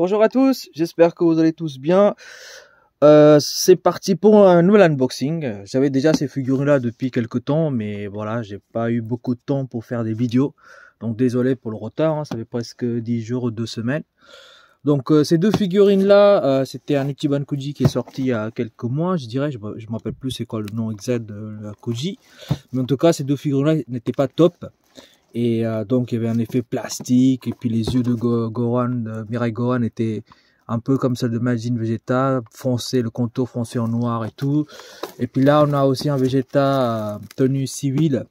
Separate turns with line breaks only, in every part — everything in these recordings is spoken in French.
Bonjour à tous, j'espère que vous allez tous bien. C'est parti pour un nouvel unboxing. J'avais déjà ces figurines-là depuis quelques temps, mais voilà, j'ai pas eu beaucoup de temps pour faire des vidéos. Donc désolé pour le retard, hein, ça fait presque 10 jours ou 2 semaines. Donc ces deux figurines-là, c'était un Ichiban Kuji qui est sorti il y a quelques mois, je dirais. Je me rappelle plus c'est quoi le nom exact de la Kuji. Mais en tout cas, ces deux figurines-là n'étaient pas top. Et donc il y avait un effet plastique, et puis les yeux de Gohan, de Mirai Gohan étaient un peu comme celle de Majin Vegeta, foncé, le contour foncé en noir et tout. Et puis là on a aussi un Vegeta tenue civile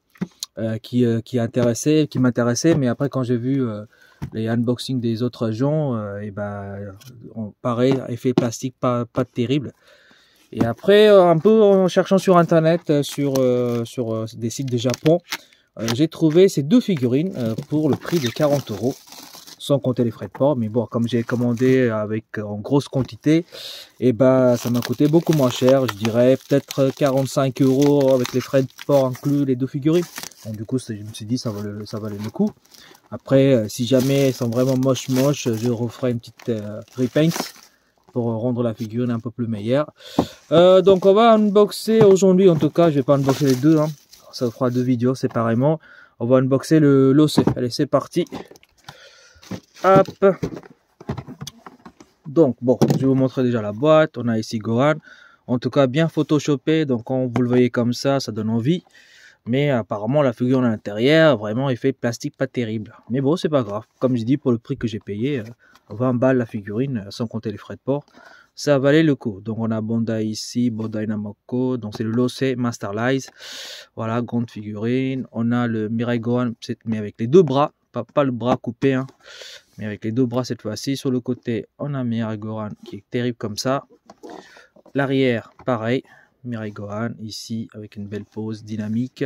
qui m'intéressait, mais après quand j'ai vu les unboxings des autres gens, et ben pareil, effet plastique pas terrible. Et après un peu en cherchant sur internet, sur des sites de Japon, j'ai trouvé ces deux figurines pour le prix de 40 €, sans compter les frais de port. Mais bon, comme j'ai commandé en grosse quantité, et ben ça m'a coûté beaucoup moins cher. Je dirais peut-être 45 € avec les frais de port inclus, les deux figurines. Donc du coup, je me suis dit ça valait le coup. Après, si jamais elles sont vraiment moches, je referai une petite repaint pour rendre la figurine un peu plus meilleure. Donc on va unboxer aujourd'hui, en tout cas, je vais pas unboxer les deux, hein. Ça fera deux vidéos séparément. On va unboxer l'OC. Allez, c'est parti. Hop. Donc, bon, je vais vous montrer déjà la boîte. On a ici Gohan. En tout cas, bien photoshopé. Donc, quand vous le voyez comme ça donne envie. Mais apparemment, la figure à l'intérieur, vraiment, effet plastique pas terrible. Mais bon, c'est pas grave. Comme je dis, pour le prix que j'ai payé, 20 balles la figurine, sans compter les frais de port, ça valait le coup. Donc on a Bandai ici, Bandai Namco, donc c'est le Losei Masterlize. Voilà, grande figurine. On a le Mirai Gohan, mais avec les deux bras, pas le bras coupé, hein, mais avec les deux bras cette fois-ci. Sur le côté, on a Mirai Gohan qui est terrible comme ça. L'arrière, pareil, Mirai Gohan ici avec une belle pose dynamique.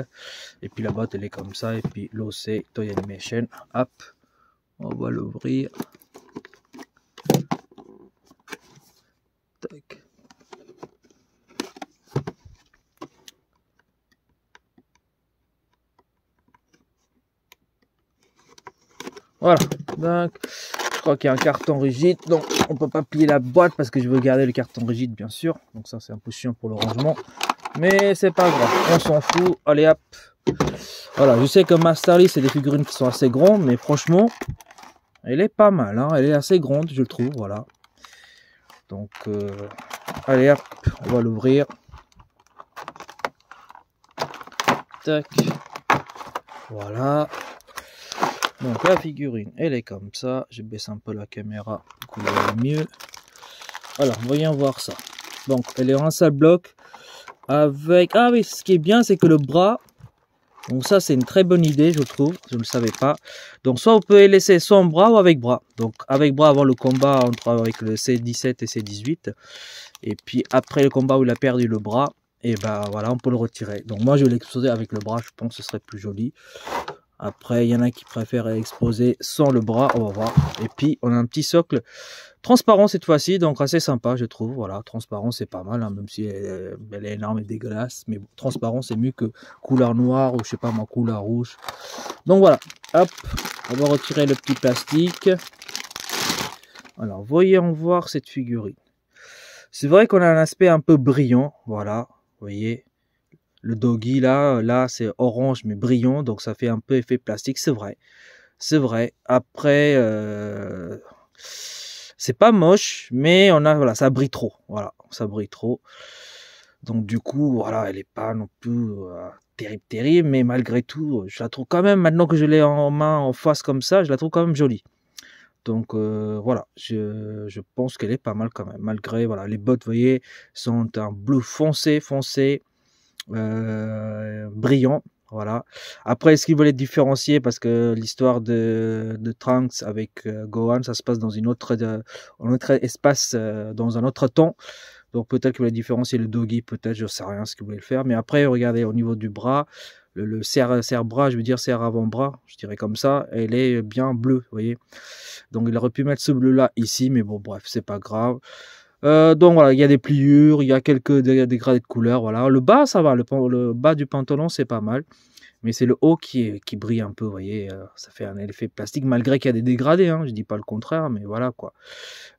Et puis la boîte elle est comme ça. Et puis Losei Toy Animation. Hop, on va l'ouvrir. Tac. Voilà, donc je crois qu'il y a un carton rigide, donc on peut pas plier la boîte parce que je veux garder le carton rigide bien sûr, donc ça c'est un peu chiant pour le rangement, mais c'est pas grave, on s'en fout. Allez hop, voilà, je sais que Masterly c'est des figurines qui sont assez grandes, mais franchement elle est pas mal, hein. Elle est assez grande je le trouve, voilà. Donc allez hop, on va l'ouvrir. Tac, voilà. Donc la figurine, elle est comme ça. Je baisse un peu la caméra pour que vous voyez mieux. Alors, voyons voir ça. Donc, elle est en seul bloc avec... Ah oui, ce qui est bien, c'est que le bras... Donc ça, c'est une très bonne idée, je trouve. Je ne le savais pas. Donc, soit on peut laisser sans bras ou avec bras. Donc, avec bras avant le combat avec le C17 et C18. Et puis, après le combat où il a perdu le bras, et ben voilà, on peut le retirer. Donc, moi, je vais l'exposer avec le bras. Je pense que ce serait plus joli. Après, il y en a qui préfèrent exposer sans le bras, on va voir. Et puis, on a un petit socle transparent cette fois-ci, donc assez sympa, je trouve. Voilà, transparent, c'est pas mal, hein, même si elle est énorme et dégueulasse. Mais bon, transparent, c'est mieux que couleur noire ou je sais pas moi, couleur rouge. Donc voilà, hop, on va retirer le petit plastique. Alors, voyons voir cette figurine. C'est vrai qu'on a un aspect un peu brillant, voilà, vous voyez. Le doggy là c'est orange mais brillant, donc ça fait un peu effet plastique, c'est vrai. C'est vrai. Après, c'est pas moche, mais voilà, ça brille trop. Voilà, ça brille trop. Donc du coup, voilà, elle est pas non plus terrible, mais malgré tout, je la trouve quand même, maintenant que je l'ai en main, en face comme ça, je la trouve quand même jolie. Donc voilà, je pense qu'elle est pas mal quand même, malgré, voilà, les bottes, vous voyez, sont un bleu foncé, brillant, voilà. Après, est-ce qu'ils veulent être différenciés parce que l'histoire de Trunks avec Gohan, ça se passe dans un autre espace, dans un autre temps, donc peut-être qu'ils voulaient différencier le doggy, peut-être, je sais rien ce qu'ils voulaient le faire. Mais après, regardez au niveau du bras, le serre-bras, je veux dire serre avant-bras, je dirais comme ça, elle est bien bleue, vous voyez. Donc il aurait pu mettre ce bleu là ici, mais bon bref, c'est pas grave. Donc voilà, il y a des pliures, il y a quelques dégradés de couleur, voilà. Le bas, ça va, le bas du pantalon, c'est pas mal. Mais c'est le haut qui brille un peu, vous voyez, ça fait un effet plastique, malgré qu'il y a des dégradés, hein, je dis pas le contraire, mais voilà quoi.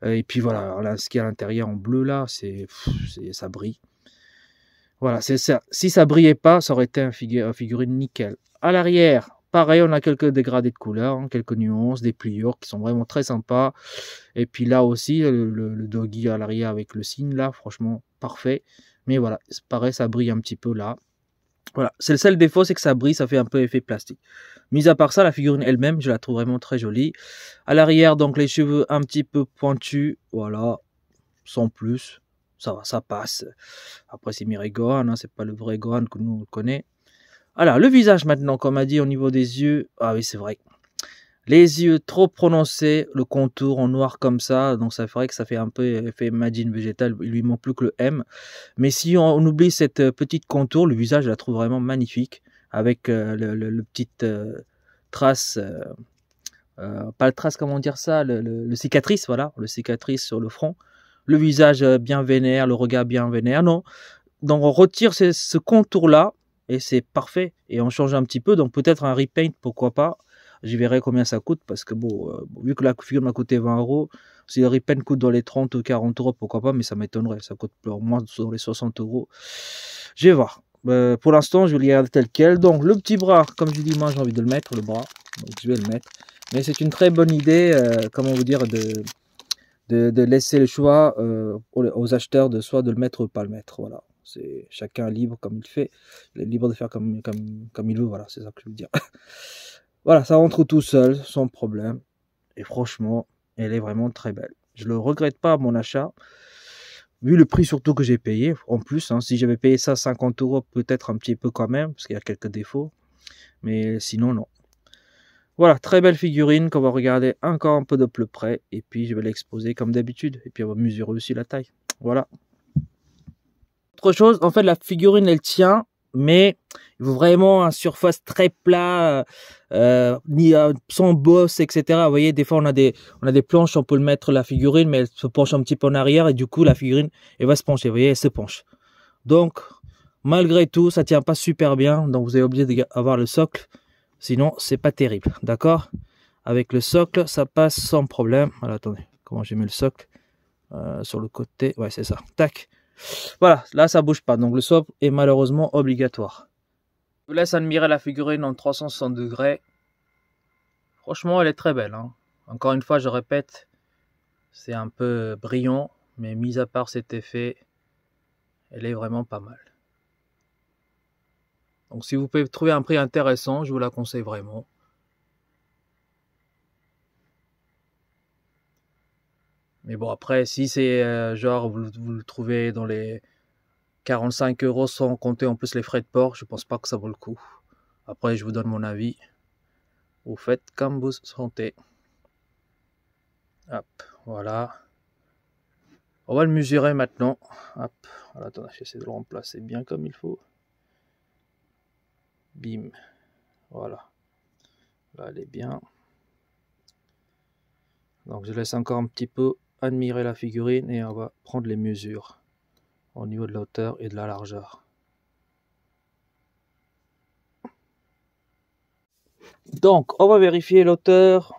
Et puis voilà, là, ce qui est à l'intérieur en bleu là, ça brille. Voilà, c'est ça. Si ça brillait pas, ça aurait été un figurine nickel. À l'arrière, pareil, on a quelques dégradés de couleurs, hein, quelques nuances, des pliures qui sont vraiment très sympas. Et puis là aussi, le doggy à l'arrière avec le signe là, franchement, parfait. Mais voilà, c'est pareil, ça brille un petit peu là. Voilà, c'est le seul défaut, c'est que ça brille, ça fait un peu effet plastique. Mis à part ça, la figurine elle-même, je la trouve vraiment très jolie. À l'arrière, donc les cheveux un petit peu pointus, voilà, sans plus. Ça va, ça passe. Après, c'est Mirai Gohan, hein, c'est pas le vrai Gohan que nous on connaît. Alors, le visage maintenant, comme a dit au niveau des yeux. Ah oui, c'est vrai. Les yeux trop prononcés, le contour en noir comme ça, donc ça ferait que ça fait un peu effet Majin végétal, il lui manque plus que le M. Mais si on oublie cette petite contour, le visage je la trouve vraiment magnifique, avec le petite trace, pas le trace, comment dire ça, le cicatrice, voilà, le cicatrice sur le front. Le visage bien vénère, le regard bien vénère, non. Donc on retire ce contour-là, et c'est parfait. Et on change un petit peu, donc peut-être un repaint, pourquoi pas. Je verrai combien ça coûte, parce que bon, vu que la figure m'a coûté 20 €, si le repaint coûte dans les 30 ou 40 €, pourquoi pas, mais ça m'étonnerait, ça coûte au moins dans les 60 €. Je vais voir. Pour l'instant, je vais le garder tel quel. Donc le petit bras, comme je dis, moi j'ai envie de le mettre, le bras, donc je vais le mettre. Mais c'est une très bonne idée, comment vous dire, de laisser le choix aux acheteurs de soit de le mettre ou pas le mettre. Voilà, c'est chacun libre comme il fait, il est libre de faire comme il veut. Voilà, c'est ça que je veux dire. Voilà, ça rentre tout seul, sans problème. Et franchement, elle est vraiment très belle. Je le regrette pas mon achat, vu le prix surtout que j'ai payé. En plus, hein, si j'avais payé ça 50 €, peut-être un petit peu quand même, parce qu'il y a quelques défauts. Mais sinon, non. Voilà, très belle figurine qu'on va regarder encore un peu de plus près. Et puis, je vais l'exposer comme d'habitude. Et puis, on va mesurer aussi la taille. Voilà. Autre chose, en fait, la figurine, elle tient. Mais il faut vraiment un surface très plat, sans bosse, etc. Vous voyez, des fois, on a des planches, on peut le mettre la figurine, mais elle se penche un petit peu en arrière. Et du coup, la figurine, elle va se pencher. Vous voyez, elle se penche. Donc, malgré tout, ça tient pas super bien. Donc, vous êtes obligé d'avoir le socle. Sinon, c'est pas terrible, d'accord? Avec le socle, ça passe sans problème. Alors, attendez, comment j'ai mis le socle sur le côté? Ouais, c'est ça. Tac. Voilà, là, ça bouge pas. Donc, le socle est malheureusement obligatoire. Je vous laisse admirer la figurine en 360 degrés. Franchement, elle est très belle, hein. Encore une fois, je répète, c'est un peu brillant, mais mis à part cet effet, elle est vraiment pas mal. Donc si vous pouvez trouver un prix intéressant, je vous la conseille vraiment. Mais bon, après, si c'est genre vous le trouvez dans les 45 € sans compter en plus les frais de port, je pense pas que ça vaut le coup. Après, je vous donne mon avis. Vous faites comme vous sentez. Hop, voilà. On va le mesurer maintenant. Hop, voilà, attendez, j'essaie de le remplacer bien comme il faut. Bim, voilà. Là, elle est bien. Donc, je laisse encore un petit peu admirer la figurine et on va prendre les mesures au niveau de la hauteur et de la largeur. Donc, on va vérifier l'hauteur.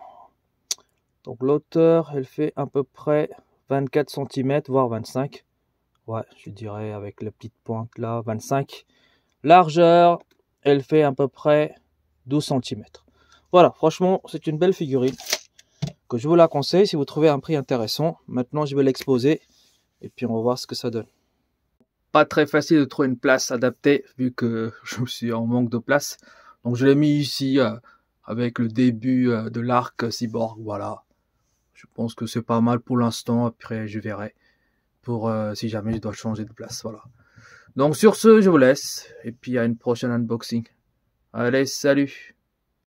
Donc, l'hauteur, elle fait à peu près 24 cm, voire 25. Ouais, je dirais avec la petite pointe là, 25. Largeur, elle fait à peu près 12 cm. Voilà, franchement, c'est une belle figurine que je vous la conseille si vous trouvez un prix intéressant. Maintenant, je vais l'exposer et puis on va voir ce que ça donne. Pas très facile de trouver une place adaptée vu que je suis en manque de place. Donc, je l'ai mis ici avec le début de l'arc cyborg. Voilà, je pense que c'est pas mal pour l'instant. Après, je verrai pour si jamais je dois changer de place. Voilà. Donc sur ce, je vous laisse et puis à une prochaine unboxing. Allez, salut!